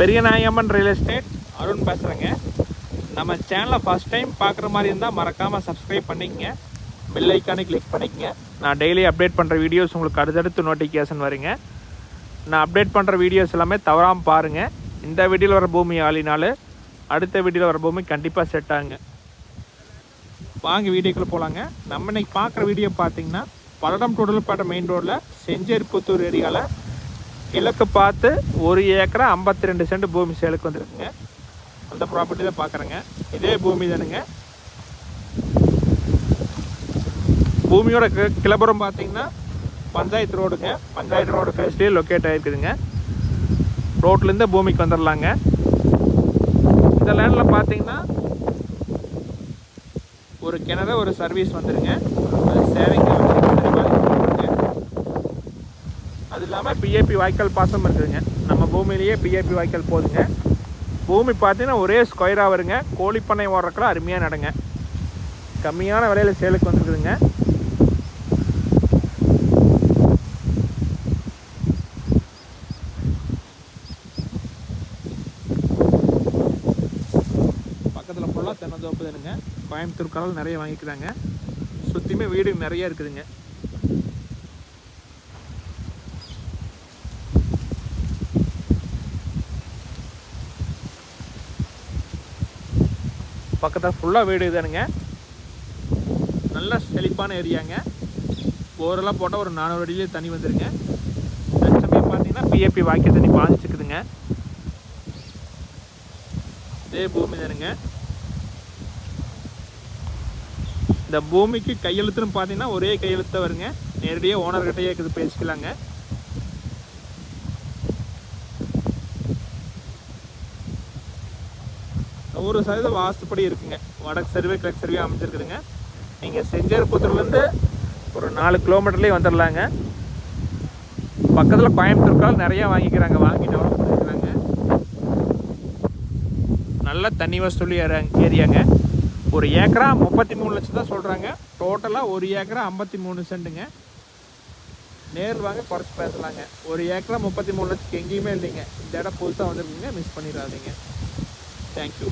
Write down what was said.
Periyanayamman real estate Arun பேசுகிறேங்க. நம்ம சேனலை ஃபஸ்ட் டைம் பார்க்குற மாதிரி இருந்தால் மறக்காமல் சப்ஸ்கிரைப் பண்ணிக்கங்க, பெல் ஐக்கானை கிளிக் பண்ணிக்கங்க. நான் டெய்லி அப்டேட் பண்ணுற வீடியோஸ் உங்களுக்கு அடுத்தடுத்து நோட்டிஃபிகேஷன் வருங்க. நான் அப்டேட் பண்ணுற வீடியோஸ் எல்லாமே தவறாமல் பாருங்கள். இந்த வீடியோவில் வர பூமி ஆளினாலும் அடுத்த வீடியோவில் வர பூமி கண்டிப்பாக செட் ஆகுங்க. வாங்க வீடியோக்குள்ளே போகலாங்க. நம்ம இன்னைக்கு பார்க்குற வீடியோ பார்த்தீங்கன்னா பல்லடம் டோடல்பேட்டை மெயின் ரோடில் செஞ்சேரிப்புத்தூர் ஏரியாவில் கிழக்கு பார்த்து 1 ஏக்கரா 52 சென்ட் பூமி சேலுக்கு வந்துருக்குங்க. அந்த ப்ராப்பர்ட்டி தான் பார்க்குறேங்க. இதே பூமி தானுங்க. பூமியோட கிளப்புறம் பார்த்தீங்கன்னா பஞ்சாயத்து ரோடுங்க. பஞ்சாயத்து ரோடு ஃபேஸ்லேயே லொக்கேட் ஆகிருக்குதுங்க. ரோட்லேருந்து பூமிக்கு வந்துடலாங்க. இந்த லேண்டில் பார்த்தீங்கன்னா ஒரு கிணறு, ஒரு சர்வீஸ் வந்துடுங்க. அது சேவைங்க. அது இல்லாமல் பிஏபி வாய்க்கால் பாசம் இருக்குதுங்க. நம்ம பூமியிலேயே பிஏபி வாய்க்கால் போகுதுங்க. பூமி பார்த்தீங்கன்னா ஒரே ஸ்கொயராக வருங்க. கோழிப்பண்ணை ஓடுறக்கெல்லாம் அருமையாக நடங்க. கம்மியான விலையில் சேலுக்கு வந்துருக்குதுங்க. பக்கத்தில் ஃபுல்லாக தென்னந்தோப்பு தானுங்க. கோயம்புத்தூர் கடல் நிறைய வாங்கிக்கிறாங்க. சுற்றியுமே வீடு நிறைய இருக்குதுங்க. பக்கத்தில் ஃபுல்லாக வீடு தானுங்க. நல்ல செழிப்பான ஏரியாங்க. போரெல்லாம் போட்டால் ஒரு 400 அடியிலே தண்ணி வந்துடுங்க. தற்சமயம் பார்த்தீங்கன்னா பிஏபி வாய்க்கால் தண்ணி பாதிச்சுக்குதுங்க. இதே பூமி தானுங்க. இந்த பூமிக்கு கையெழுத்துன்னு பார்த்தீங்கன்னா ஒரே கையெழுத்து வருங்க. நேரடியாக ஓனர்கிட்டயே இருக்குது, பேசிக்கலாங்க. ஒரு சதவீதம் வாஸ்துப்படி இருக்குங்க. வடக்கு சர்வே கிழக்கு சர்வே அமைச்சிருக்குதுங்க. நீங்கள் செஞ்சேரிப்புத்தூர்லேருந்து ஒரு 4 கிலோமீட்டர்லேயே வந்துடலாங்க. பக்கத்தில் கோயம்புத்தூர்கால் நிறையா வாங்கிக்கிறாங்க. வாங்கி டெவலப் பண்ணிக்கிறாங்க. நல்ல தண்ணி வசூல் ஏரியாங்க. 1 ஏக்கரா 33 லட்சம் தான் சொல்கிறாங்க. டோட்டலாக 1 ஏக்கரா 53 சென்ட்டுங்க. நேரில் வாங்க குறைச்சி பேசலாங்க. 1 ஏக்கரா 33 லட்சத்துக்கு எங்கேயுமே இல்லைங்க. இந்த இடம் புதுசாக வந்துருக்குங்க. மிஸ் பண்ணிடாதீங்க. தேங்க்யூ.